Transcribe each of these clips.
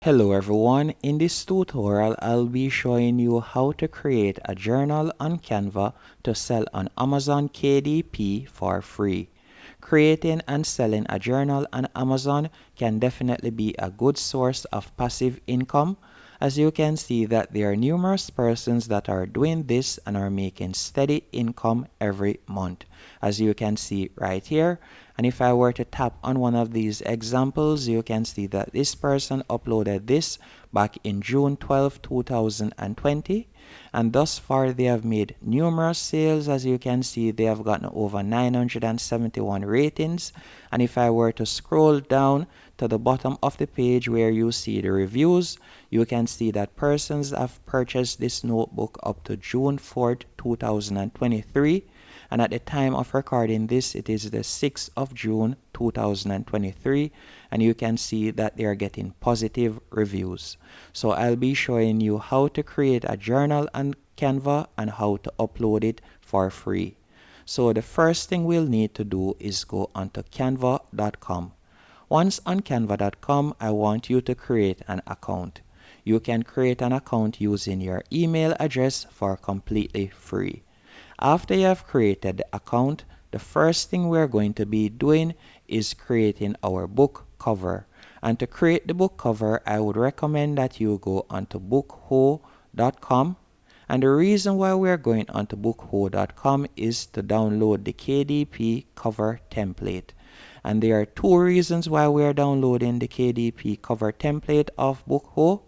Hello everyone, in this tutorial I'll be showing you how to create a journal on Canva to sell on Amazon KDP for free. Creating and selling a journal on Amazon can definitely be a good source of passive income. As you can see that there are numerous persons that are doing this and are making steady income every month, as you can see right here. And if I were to tap on one of these examples, you can see that this person uploaded this back in June 12, 2020. And thus far, they have made numerous sales. As you can see, they have gotten over 971 ratings. And if I were to scroll down to the bottom of the page where you see the reviews, you can see that persons have purchased this notebook up to June 4th, 2023. And at the time of recording this, it is the 6th of June 2023, and you can see that they are getting positive reviews. So I'll be showing you how to create a journal on Canva and how to upload it for free. So the first thing we'll need to do is go onto canva.com. Once on canva.com, I want you to create an account. You can create an account using your email address for completely free. After you have created the account, the first thing we're going to be doing is creating our book cover. And to create the book cover, I would recommend that you go onto bookho.com. And the reason why we're going onto bookho.com is to download the KDP cover template. And there are two reasons why we're downloading the KDP cover template of Bookho.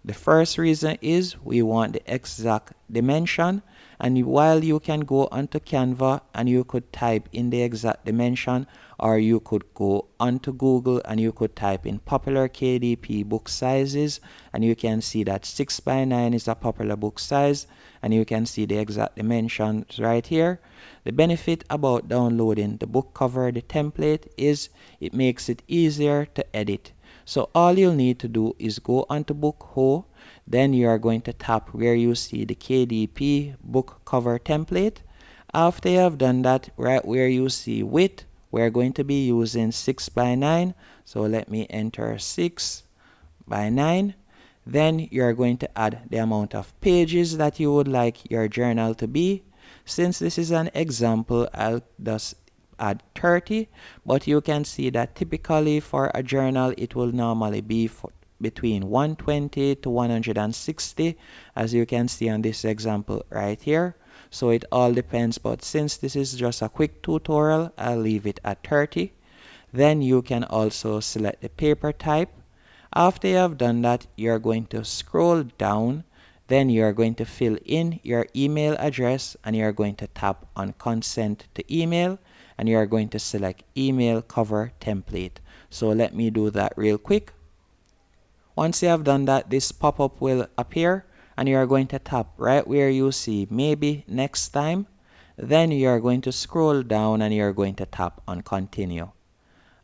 The first reason is we want the exact dimension, and while you can go onto Canva and you could type in the exact dimension, or you could go onto Google and you could type in popular KDP book sizes, and you can see that 6x9 is a popular book size, and you can see the exact dimensions right here. The benefit about downloading the book cover, the template, is it makes it easier to edit. So all you'll need to do is go onto Bookho, then you are going to tap where you see the KDP book cover template. After you have done that, right where you see width, we're going to be using 6x9. So let me enter 6x9. Then you're going to add the amount of pages that you would like your journal to be. Since this is an example, I'll just add 30, but you can see that typically for a journal it will normally be between 120 to 160, as you can see on this example right here. So it all depends, but since this is just a quick tutorial, I'll leave it at 30. Then you can also select the paper type. After you have done that, you're going to scroll down. Then you're going to fill in your email address, and you're going to tap on consent to email, and you are going to select email cover template. So let me do that real quick. Once you have done that, this pop-up will appear, and you are going to tap right where you see maybe next time. Then you are going to scroll down and you are going to tap on continue.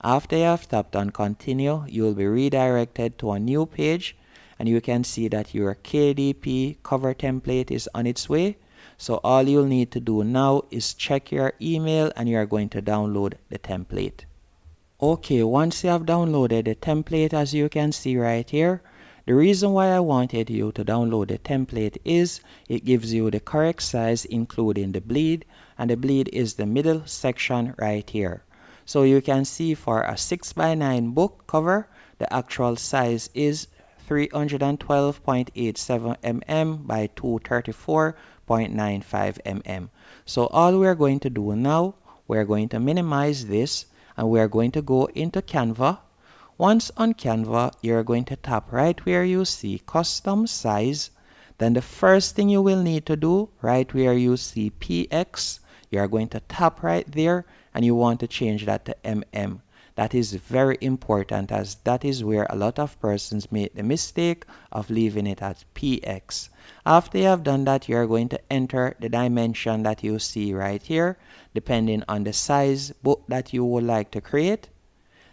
After you have tapped on continue, you will be redirected to a new page, and you can see that your KDP cover template is on its way. So all you'll need to do now is check your email and you're going to download the template. Okay, once you have downloaded the template, as you can see right here, the reason why I wanted you to download the template is it gives you the correct size including the bleed, and the bleed is the middle section right here. So you can see for a 6x9 book cover, the actual size is 312.87 mm by 234.95 mm. So all we're going to do now, we're going to minimize this and we're going to go into Canva. Once on Canva, you're going to tap right where you see custom size. Then the first thing you will need to do, right where you see px, you're going to tap right there and you want to change that to mm. That is very important, as that is where a lot of persons make the mistake of leaving it at px. After you have done that, you're going to enter the dimension that you see right here, depending on the size book that you would like to create.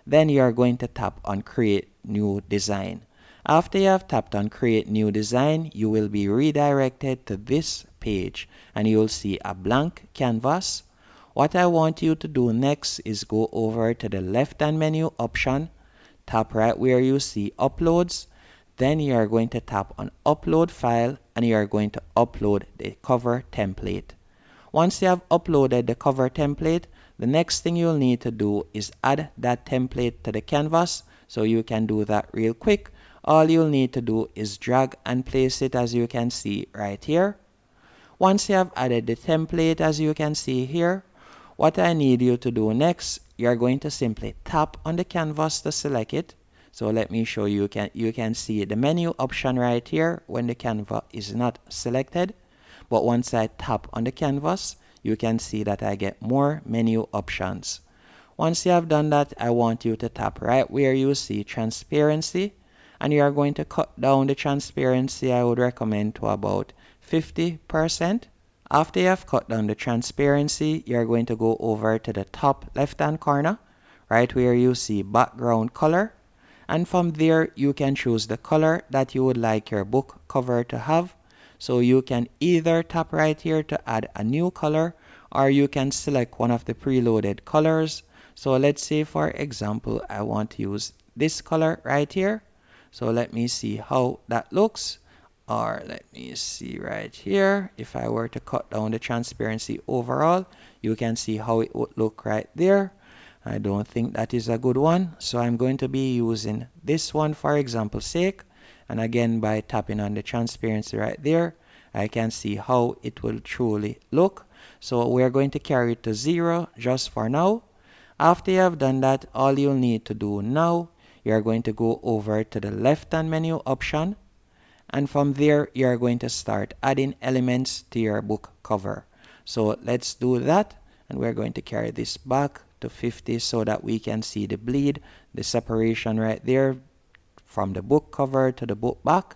Then you are going to tap on create new design. After you have tapped on create new design, you will be redirected to this page and you will see a blank canvas. What I want you to do next is go over to the left hand menu option, tap right where you see uploads, Then you are going to tap on upload file and you are going to upload the cover template. Once you have uploaded the cover template, the next thing you'll need to do is add that template to the canvas. So you can do that real quick. All you'll need to do is drag and place it, as you can see right here. Once you have added the template, as you can see here, what I need you to do next, you're going to simply tap on the canvas to select it. So let me show you. You can see the menu option right here when the canvas is not selected. But once I tap on the canvas, you can see that I get more menu options. Once you have done that, I want you to tap right where you see transparency, and you are going to cut down the transparency. I would recommend to about 50%. After you have cut down the transparency, you're going to go over to the top left hand corner, right where you see background color. And from there, you can choose the color that you would like your book cover to have. So you can either tap right here to add a new color, or you can select one of the preloaded colors. So let's say, for example, I want to use this color right here. So let me see how that looks. Or let me see right here. If I were to cut down the transparency overall, you can see how it would look right there. I don't think that is a good one. So I'm going to be using this one for example's sake. And again, by tapping on the transparency right there, I can see how it will truly look. So we're going to carry it to 0 just for now. After you have done that, all you'll need to do now, you're going to go over to the left-hand menu option. And from there, you're going to start adding elements to your book cover. So let's do that. And we're going to carry this back to 50 so that we can see the bleed, the separation right there from the book cover to the book back.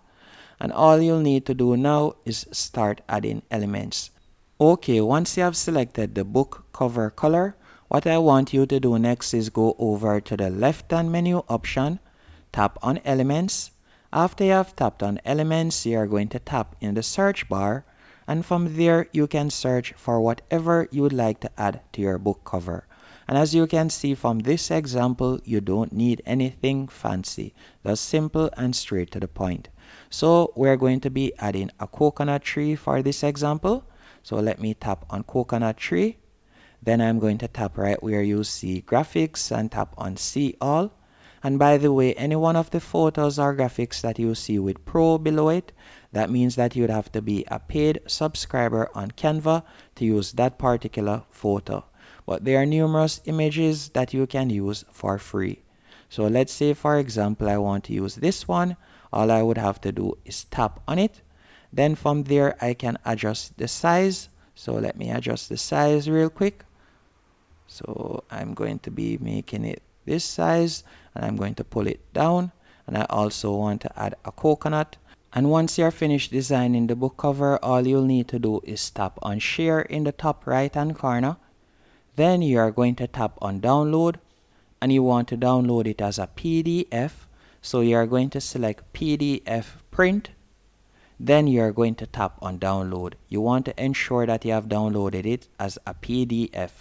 And all you'll need to do now is start adding elements. Okay, once you have selected the book cover color, what I want you to do next is go over to the left-hand menu option, tap on elements. After you have tapped on elements, you are going to tap in the search bar, and from there you can search for whatever you would like to add to your book cover. And as you can see from this example, you don't need anything fancy, just simple and straight to the point. So we're going to be adding a coconut tree for this example. So let me tap on coconut tree. Then I'm going to tap right where you see graphics and tap on see all. And by the way, any one of the photos or graphics that you see with Pro below it, that means that you'd have to be a paid subscriber on Canva to use that particular photo. But there are numerous images that you can use for free. So let's say, for example, I want to use this one. All I would have to do is tap on it. Then from there, I can adjust the size. So let me adjust the size real quick. So I'm going to be making it this size, and I'm going to pull it down. And I also want to add a coconut. And once you're finished designing the book cover, all you'll need to do is tap on share in the top right hand corner. Then you are going to tap on download, and you want to download it as a PDF. So you are going to select PDF print. Then you are going to tap on download. You want to ensure that you have downloaded it as a PDF.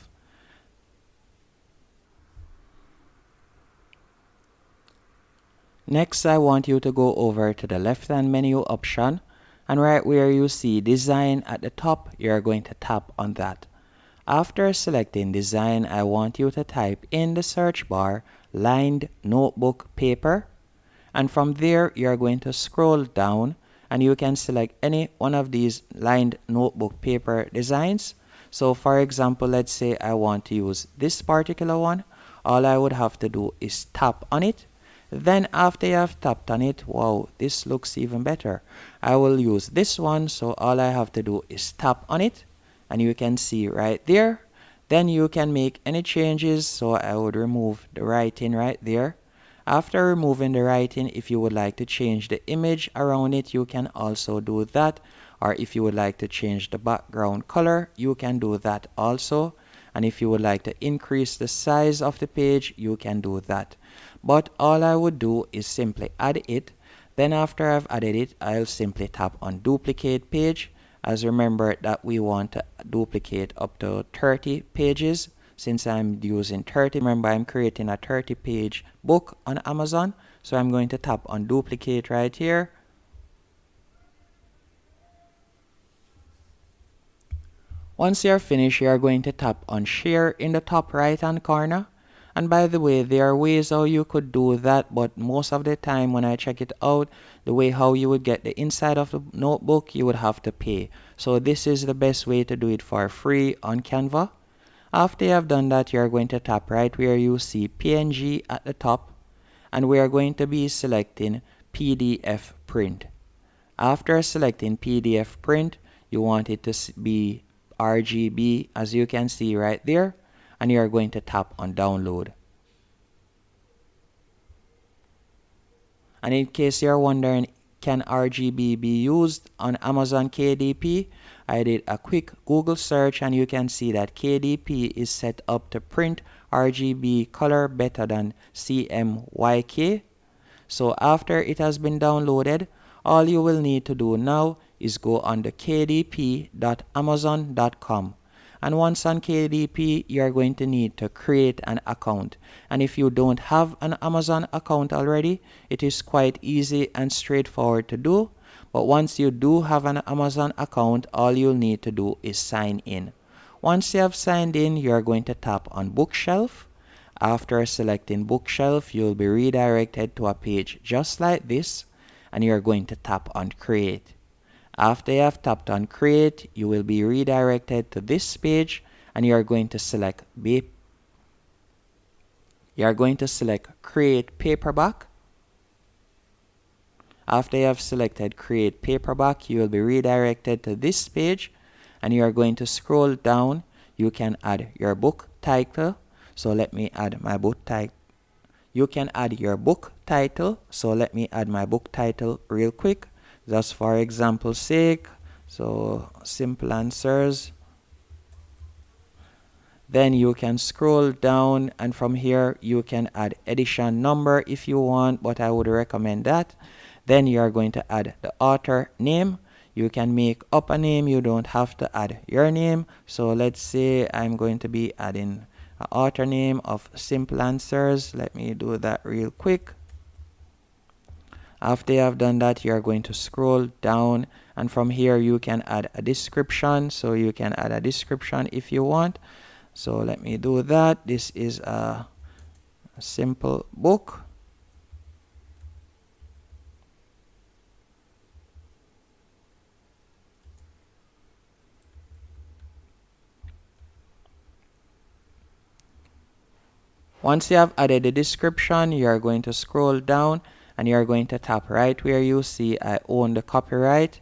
Next, I want you to go over to the left-hand menu option, and right where you see design at the top, you are going to tap on that. After selecting design, I want you to type in the search bar lined notebook paper, and from there you are going to scroll down and you can select any one of these lined notebook paper designs. So for example, let's say I want to use this particular one. All I would have to do is tap on it. Then after you have tapped on it, wow, this looks even better. I will use this one, so all I have to do is tap on it. And you can see right there. Then you can make any changes. So I would remove the writing right there. After removing the writing, if you would like to change the image around it, you can also do that. Or if you would like to change the background color, you can do that also. And if you would like to increase the size of the page, you can do that. But all I would do is simply add it. Then after I've added it, I'll simply tap on duplicate page. As remember that we want to duplicate up to 30 pages. Since I'm using 30, remember I'm creating a 30-page book on Amazon. So I'm going to tap on duplicate right here. Once you're finished, you're going to tap on share in the top right hand corner. And by the way, there are ways how you could do that, but most of the time when I check it out, the way how you would get the inside of the notebook, you would have to pay. So this is the best way to do it for free on Canva. After you have done that, you're going to tap right where you see PNG at the top, and we are going to be selecting PDF print. After selecting PDF print, you want it to be RGB, as you can see right there, and you are going to tap on download. And in case you're wondering, can RGB be used on Amazon KDP? I did a quick Google search and you can see that KDP is set up to print RGB color better than CMYK. So after it has been downloaded, all you will need to do now is go on the kdp.amazon.com. And once on KDP, you are going to need to create an account. And if you don't have an Amazon account already, it is quite easy and straightforward to do. But once you do have an Amazon account, all you'll need to do is sign in. Once you have signed in, you are going to tap on Bookshelf. After selecting Bookshelf, you'll be redirected to a page just like this, and you're going to tap on Create. After you have tapped on Create, you will be redirected to this page, and you are going to select Create Paperback. After you have selected Create Paperback, you will be redirected to this page, and you are going to scroll down. You can add your book title. So let me add my book title. You can add your book title. So let me add my book title real quick, just for example's sake. So Simple Answers. Then you can scroll down, and from here you can add edition number if you want, but I would recommend that. Then you are going to add the author name. You can make up a name. You don't have to add your name. So let's say I'm going to be adding an author name of Simple Answers. Let me do that real quick. After you have done that, you are going to scroll down, and from here you can add a description. So you can add a description if you want. So let me do that. This is a simple book. Once you have added the description, you are going to scroll down and you are going to tap right where you see I own the copyright.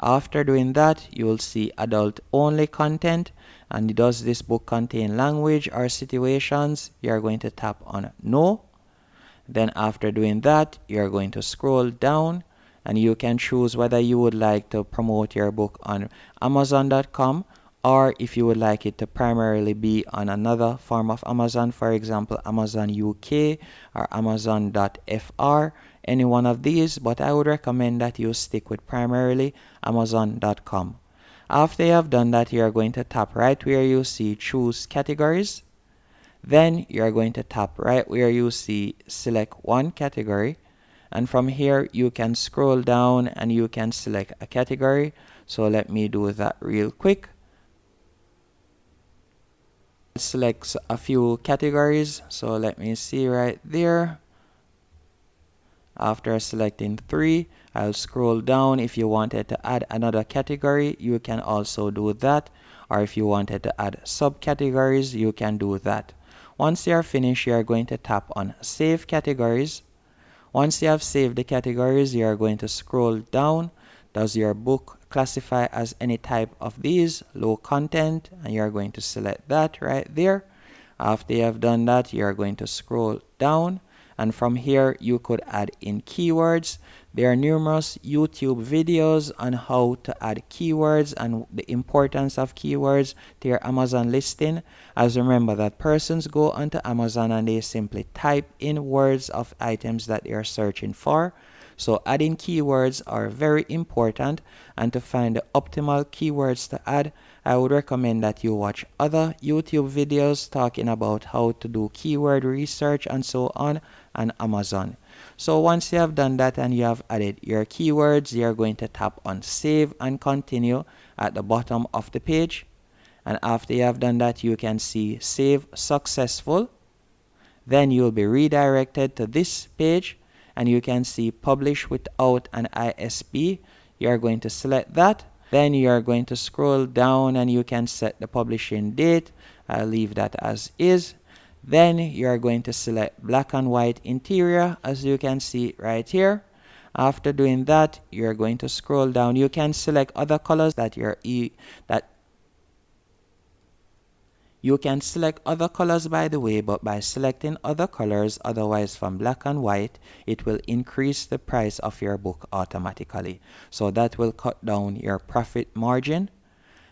After doing that, you will see adult only content, and does this book contain language or situations? You are going to tap on no. Then after doing that, you are going to scroll down and you can choose whether you would like to promote your book on Amazon.com, or if you would like it to primarily be on another form of Amazon, for example, Amazon UK or Amazon.fr, any one of these, but I would recommend that you stick with primarily Amazon.com. After you have done that, you are going to tap right where you see choose categories. Then you are going to tap right where you see select one category. And from here, you can scroll down and you can select a category. So let me do that real quick. Select a few categories. So let me see right there. After selecting 3, I'll scroll down. If you wanted to add another category, you can also do that. Or if you wanted to add subcategories, you can do that. Once you are finished, you are going to tap on Save Categories. Once you have saved the categories, you are going to scroll down. Does your book classify as any type of these? Low content, and you are going to select that right there. After you have done that, you are going to scroll down, and from here you could add in keywords. There are numerous YouTube videos on how to add keywords and the importance of keywords to your Amazon listing. As remember that persons go onto Amazon and they simply type in words of items that they are searching for. So adding keywords are very important, and to find the optimal keywords to add, I would recommend that you watch other YouTube videos talking about how to do keyword research and so on Amazon. So once you have done that and you have added your keywords, you're going to tap on save and continue at the bottom of the page. And after you have done that, you can see save successful. Then you'll be redirected to this page and you can see publish without an ISP. You're going to select that. Then you're going to scroll down and you can set the publishing date. I'll leave that as is. Then you're going to select black and white interior, as you can see right here. After doing that, you're going to scroll down. You can select other colors you can select other colors, by the way, but by selecting other colors, otherwise from black and white, it will increase the price of your book automatically. So that will cut down your profit margin.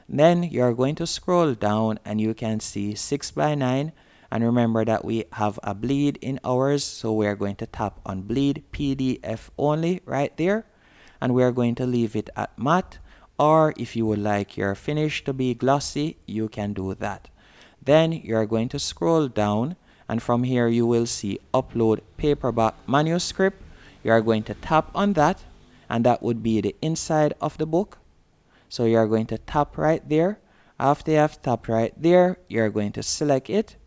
Then you're going to scroll down and you can see 6x9. And remember that we have a bleed in ours, so we're going to tap on bleed PDF only right there. And we're going to leave it at matte. Or if you would like your finish to be glossy, you can do that. Then you're going to scroll down and from here you will see upload paperback manuscript. You're going to tap on that and that would be the inside of the book. So you're going to tap right there. After you have tapped right there, you're going to select it.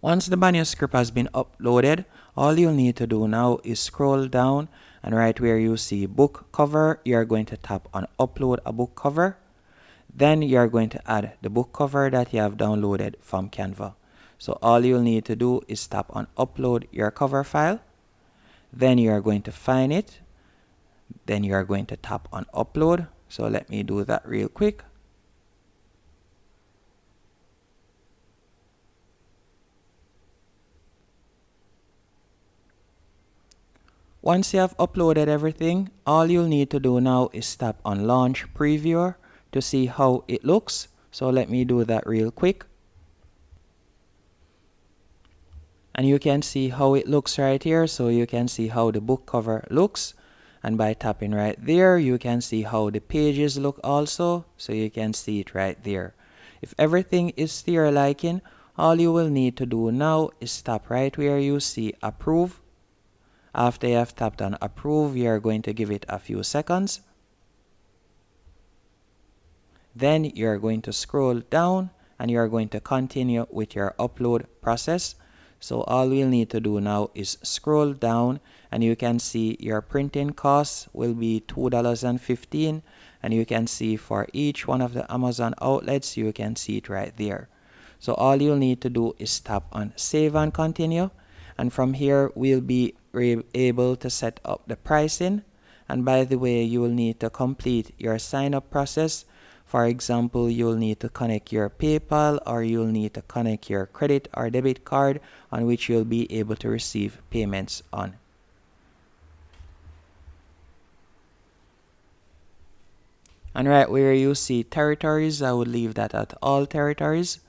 Once the manuscript has been uploaded, all you'll need to do now is scroll down and right where you see book cover, you're going to tap on upload a book cover. Then you're going to add the book cover that you have downloaded from Canva. So all you'll need to do is tap on upload your cover file. Then you're going to find it. Then you're going to tap on upload. So let me do that real quick. Once you have uploaded everything, all you'll need to do now is tap on launch previewer to see how it looks. So let me do that real quick. And you can see how it looks right here. So you can see how the book cover looks. And by tapping right there, you can see how the pages look also. So you can see it right there. If everything is to your liking, all you will need to do now is tap right where you see approve. After you have tapped on approve, you are going to give it a few seconds. Then you are going to scroll down and you are going to continue with your upload process. So all we'll need to do now is scroll down and you can see your printing costs will be $2.15 and you can see for each one of the Amazon outlets, you can see it right there. So all you'll need to do is tap on save and continue. And from here, we'll be able to set up the pricing. And by the way, you will need to complete your sign up process. For example, you'll need to connect your PayPal or you'll need to connect your credit or debit card on which you'll be able to receive payments on. And right where you see territories, I would leave that at all territories.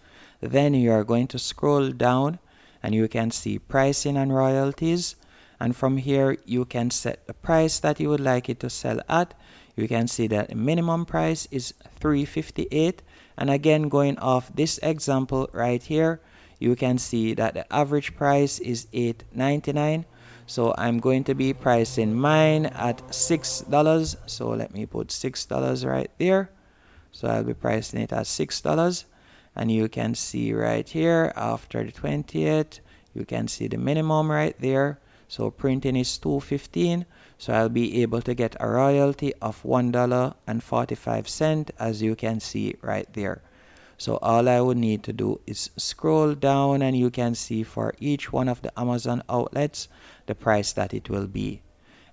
Then you are going to scroll down and you can see pricing and royalties. And from here, you can set the price that you would like it to sell at. You can see that the minimum price is $3.58. And again, going off this example right here, you can see that the average price is $8.99. So I'm going to be pricing mine at $6. So let me put $6 right there. So I'll be pricing it at $6. And you can see right here after the 20th, you can see the minimum right there. So printing is $2.15. So I'll be able to get a royalty of $1.45 as you can see right there. So all I would need to do is scroll down and you can see for each one of the Amazon outlets the price that it will be.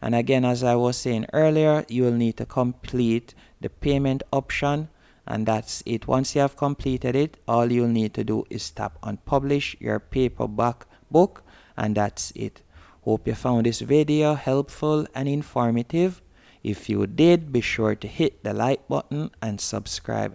And again, as I was saying earlier, you will need to complete the payment option. And that's it. Once you have completed it, all you'll need to do is tap on publish your paperback book, and that's it. Hope you found this video helpful and informative. If you did, be sure to hit the like button and subscribe.